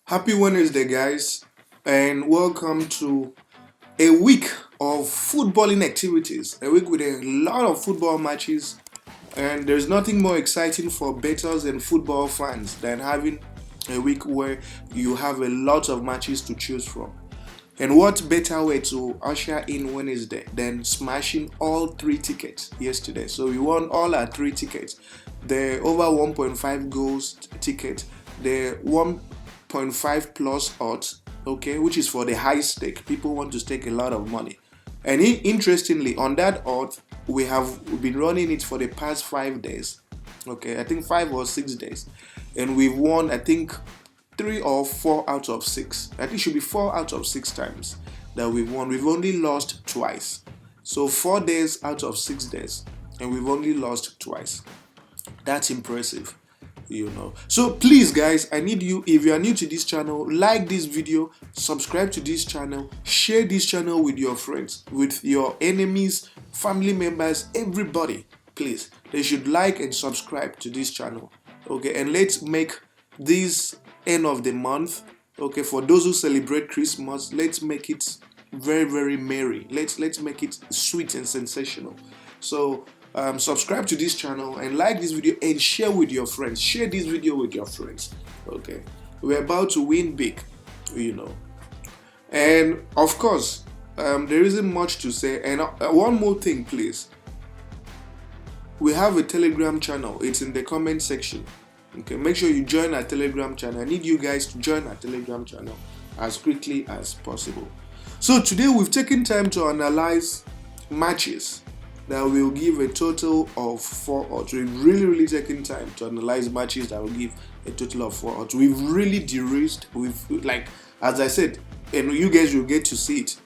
Happy Wednesday, guys, and welcome to a week of footballing activities. A week with a lot of football matches, and there's nothing more exciting for bettors and football fans than having a week where you have a lot of matches to choose from. And what better way to usher in Wednesday than smashing all three tickets yesterday? So we won all our three tickets. The over 1.5 goals ticket, the 1.5 plus odds, okay, which is for the high stake. People want to stake a lot of money. And interestingly, on that odds, we have been running it for the past 5 days. Okay, I think 5 or 6 days. And we've won, I think, 3 or 4 out of 6. I think it should be 4 out of 6 times that we've won. We've only lost twice. So 4 days out of 6 days, and we've only lost twice. That's impressive, So please, guys, I need you, if you are new to this channel, like this video, subscribe to this channel, share this channel with your friends, with your enemies, family members, everybody. Please, they should like and subscribe to this channel. Okay, and let's make this end of the month, okay, for those who celebrate Christmas, let's make it very, very merry. Let's make it sweet and sensational. So subscribe to this channel and like this video and share with your friends. Share this video with your friends. Okay, we're about to win big, and of course there isn't much to say. And one more thing, please, we have a Telegram channel. It's in the comment section. Okay, make sure you join our Telegram channel. I need you guys to join our Telegram channel as quickly as possible. So today we've taken time to analyze matches that will give a total of 4 odds. We've really taken time to analyze matches that will give a total of 4 odds. We've really de-risked. As I said, and you guys will get to see it.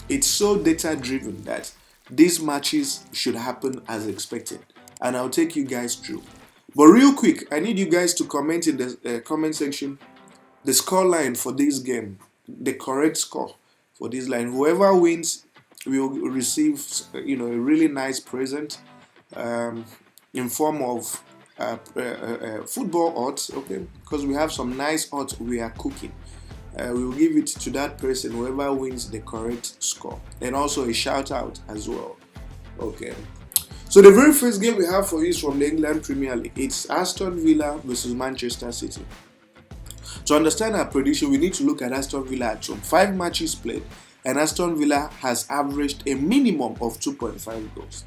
It's so data driven that these matches should happen as expected, and I'll take you guys through. But real quick, I need you guys to comment in the comment section the score line for this game, the correct score for this line. Whoever wins will receive, a really nice present in form of football odds, okay? Because we have some nice odds we are cooking. We will give it to that person, whoever wins the correct score, and also a shout out as well, okay? So the very first game we have for you is from the England Premier League. It's Aston Villa versus Manchester City. To understand our prediction, we need to look at Aston Villa at home. 5 matches played, and Aston Villa has averaged a minimum of 2.5 goals.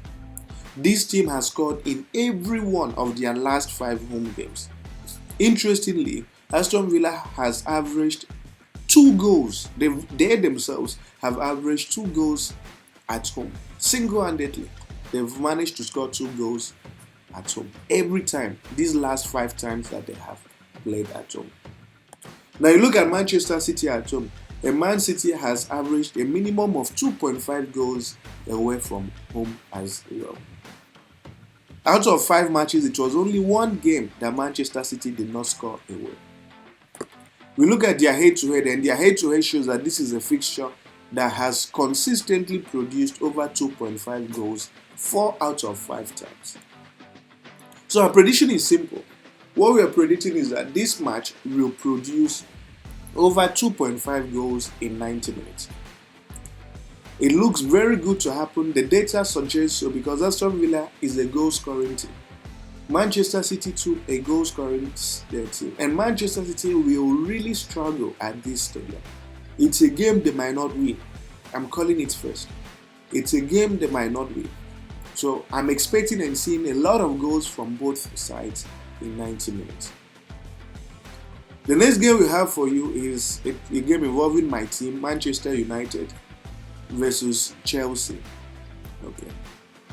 This team has scored in every one of their last 5 home games. Interestingly, Aston Villa has averaged 2 goals. They themselves have averaged 2 goals at home, single-handedly. They've managed to score 2 goals at home every time, these last 5 times that they have played at home. Now you look at Manchester City at home, and Man City has averaged a minimum of 2.5 goals away from home as well. Out of 5 matches, it was only 1 game that Manchester City did not score away. We look at their head-to-head, and their head-to-head shows that this is a fixture that has consistently produced over 2.5 goals 4 out of 5 times. So our prediction is simple. What we are predicting is that this match will produce over 2.5 goals in 90 minutes. It looks very good to happen. The data suggests so because Aston Villa is a goal-scoring team. Manchester City too, a goal-scoring team. And Manchester City will really struggle at this stadium. It's a game they might not win. I'm calling it first. It's a game they might not win. So I'm expecting and seeing a lot of goals from both sides in 90 minutes. The next game we have for you is a game involving my team, Manchester United versus Chelsea. Okay.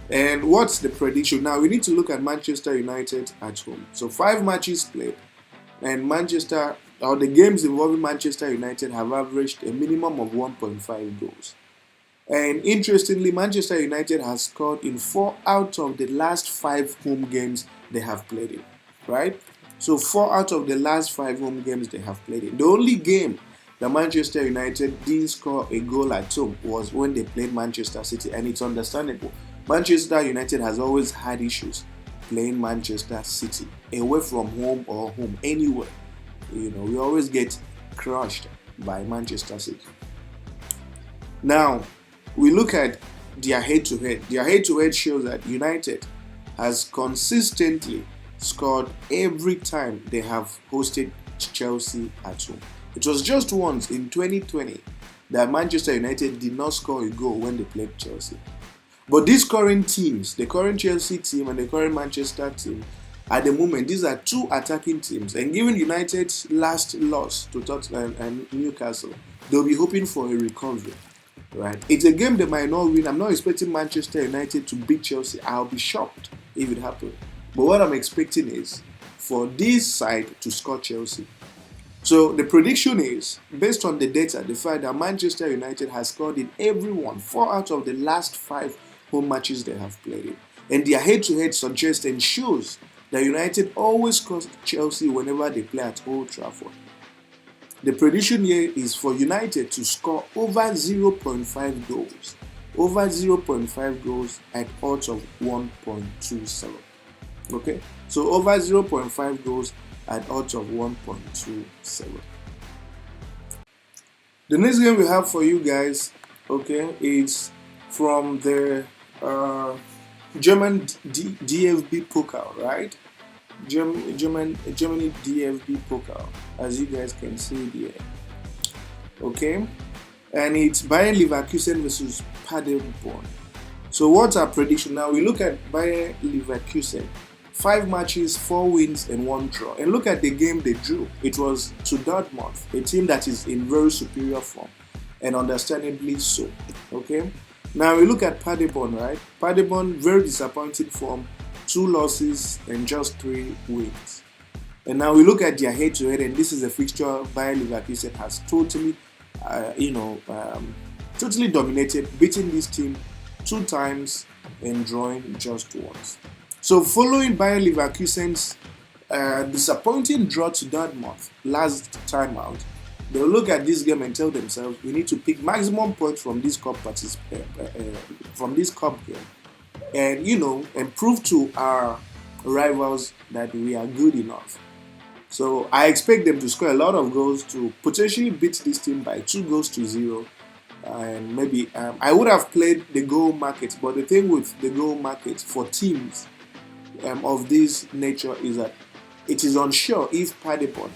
And what's the prediction? Now we need to look at Manchester United at home. So 5 matches played, and the games involving Manchester United have averaged a minimum of 1.5 goals. And interestingly, Manchester United has scored in 4 out of the last 5 home games they have played in, right? So 4 out of the last 5 home games they have played in. The only game that Manchester United didn't score a goal at home was when they played Manchester City, and it's understandable. Manchester United has always had issues playing Manchester City away from home or home, anywhere. We always get crushed by Manchester City. Now, we look at their head-to-head. Their head-to-head shows that United has consistently scored every time they have hosted Chelsea at home. It was just once in 2020 that Manchester United did not score a goal when they played Chelsea. But these current teams, the current Chelsea team and the current Manchester team, at the moment, these are two attacking teams. And given United's last loss to Tottenham and Newcastle, they'll be hoping for a recovery. Right? It's a game they might not win. I'm not expecting Manchester United to beat Chelsea. I'll be shocked if it happens. But what I'm expecting is for this side to score Chelsea. So the prediction is, based on the data, the fact that Manchester United has scored in every one, 4 out of the last 5 home matches they have played in. And their head-to-head suggests and shows that United always scores Chelsea whenever they play at Old Trafford. The prediction here is for United to score over 0.5 goals. Over 0.5 goals at odds of 1.27. Okay? So over 0.5 goals at odds of 1.27. The next game we have for you guys, okay, is from the German DFB Pokal, right? Germany DFB Pokal, as you guys can see there. Okay, and it's Bayern Leverkusen versus Paderborn. So what's our prediction now? We look at Bayern Leverkusen, 5 matches, 4 wins and 1 draw. And look at the game they drew. It was to Dortmund, a team that is in very superior form, and understandably so. Okay, now we look at Paderborn, right? Paderborn, very disappointing form. 2 losses and just 3 wins. And now we look at their head-to-head, and this is a fixture Bayern Leverkusen has totally, totally dominated, beating this team 2 times and drawing just once. So following Bayern Leverkusen's disappointing draw to Dortmund last time out, they'll look at this game and tell themselves, we need to pick maximum points from this cup game. And and prove to our rivals that we are good enough. So I expect them to score a lot of goals to potentially beat this team by 2-0. And maybe I would have played the goal market, but the thing with the goal market for teams of this nature is that it is unsure if Paderborn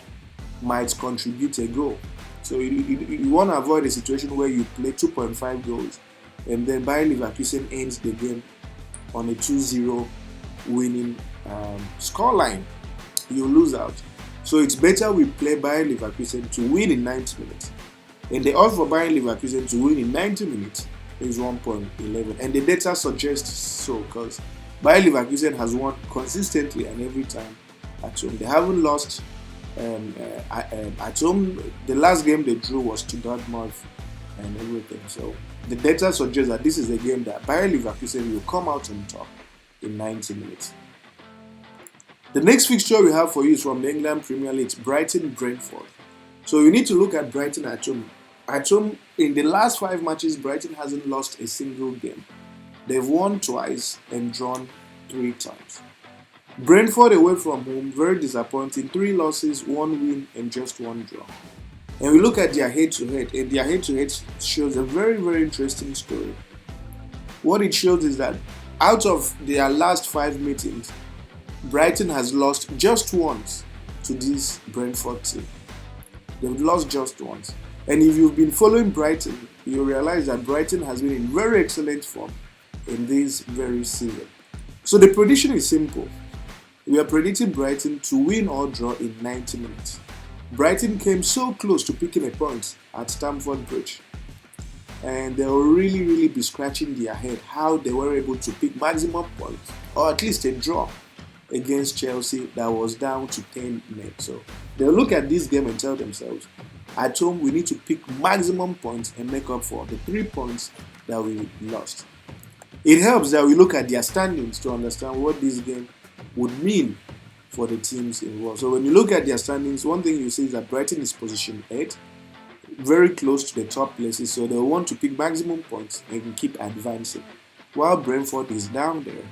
might contribute a goal. So you want to avoid a situation where you play 2.5 goals and then Bayern Leverkusen ends the game on a 2-0 winning scoreline. You lose out. So it's better we play Bayern Leverkusen to win in 90 minutes. And the odds for Bayern Leverkusen to win in 90 minutes is 1.11. And the data suggests so, because Bayern Leverkusen has won consistently and every time at home. They haven't lost at home. The last game they drew was to Dortmund and everything. So the data suggests that this is a game that Bayern Leverkusen will come out on top in 90 minutes. The next fixture we have for you is from the England Premier League, Brighton-Brentford. So you need to look at Brighton at home. At home, in the last 5 matches, Brighton hasn't lost a single game. They've won twice and drawn 3 times. Brentford away from home, very disappointing. 3 losses, 1 win and just 1 draw. And we look at their head-to-head, and their head-to-head shows a very, very interesting story. What it shows is that out of their last 5 meetings, Brighton has lost just once to this Brentford team. They've lost just once. And if you've been following Brighton, you realize that Brighton has been in very excellent form in this very season. So the prediction is simple. We are predicting Brighton to win or draw in 90 minutes. Brighton came so close to picking a point at Stamford Bridge. And they will really, really be scratching their head how they were able to pick maximum points, or at least a draw against Chelsea that was down to 10 men. So they'll look at this game and tell themselves, at home we need to pick maximum points and make up for the 3 points that we lost. It helps that we look at their standings to understand what this game would mean for the teams involved. So when you look at their standings, one thing you see is that Brighton is position 8, very close to the top places, so they'll want to pick maximum points and keep advancing, while Brentford is down there,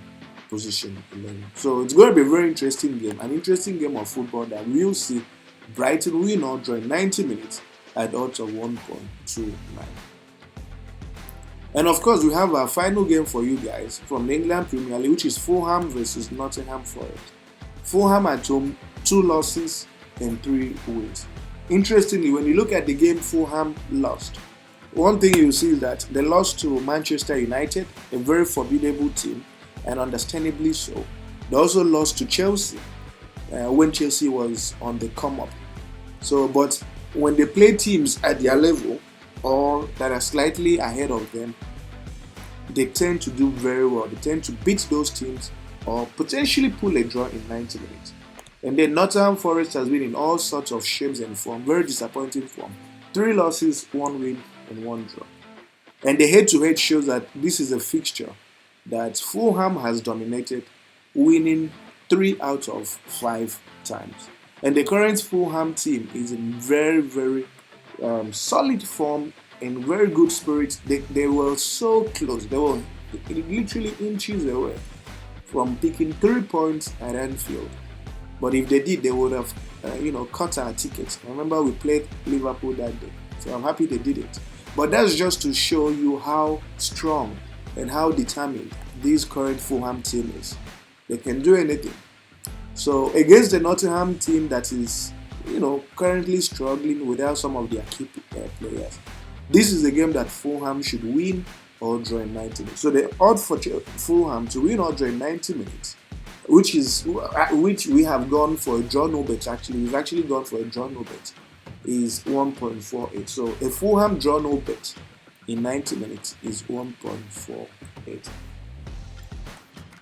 position 11. So it's going to be a very interesting game, an interesting game of football that we'll see Brighton win or draw in 90 minutes at odds of 1.29. And of course, we have our final game for you guys from the England Premier League, which is Fulham versus Nottingham Forest. Fulham at home, 2 losses and 3 wins. Interestingly, when you look at the game Fulham lost, one thing you see is that they lost to Manchester United, a very formidable team, and understandably so. They also lost to Chelsea when Chelsea was on the come up. So, but when they play teams at their level or that are slightly ahead of them, they tend to do very well. They tend to beat those teams or potentially pull a draw in 90 minutes. And then Nottingham Forest has been in all sorts of shapes and form, very disappointing form. 3 losses, 1 win, and 1 draw. And the head-to-head shows that this is a fixture that Fulham has dominated, winning 3 out of 5 times. And the current Fulham team is in very, very solid form and very good spirits. They were so close. They were literally inches away from picking 3 points at Anfield. But if they did, they would have, cut our tickets. Remember, we played Liverpool that day. So I'm happy they did it. But that's just to show you how strong and how determined this current Fulham team is. They can do anything. So against the Nottingham team that is, currently struggling without some of their key players, this is a game that Fulham should win or draw in 90 minutes. So the odds for Fulham to win or draw in 90 minutes, which we have gone for a draw no bet. Actually, we've actually gone for a draw no bet, is 1.48. So a Fulham draw no bet in 90 minutes is 1.48.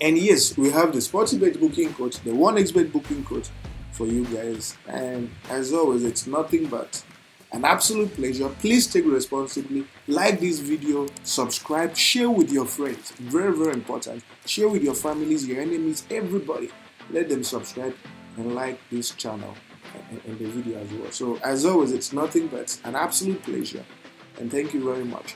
And yes, we have the Sportybet booking code, the 1xBet booking code for you guys. And as always, it's nothing but an absolute pleasure. Please take responsibly. Like this video, subscribe, share with your friends. Very, very important. Share with your families, your enemies, everybody. Let them subscribe and like this channel and the video as well. So as always, it's nothing but an absolute pleasure. And thank you very much.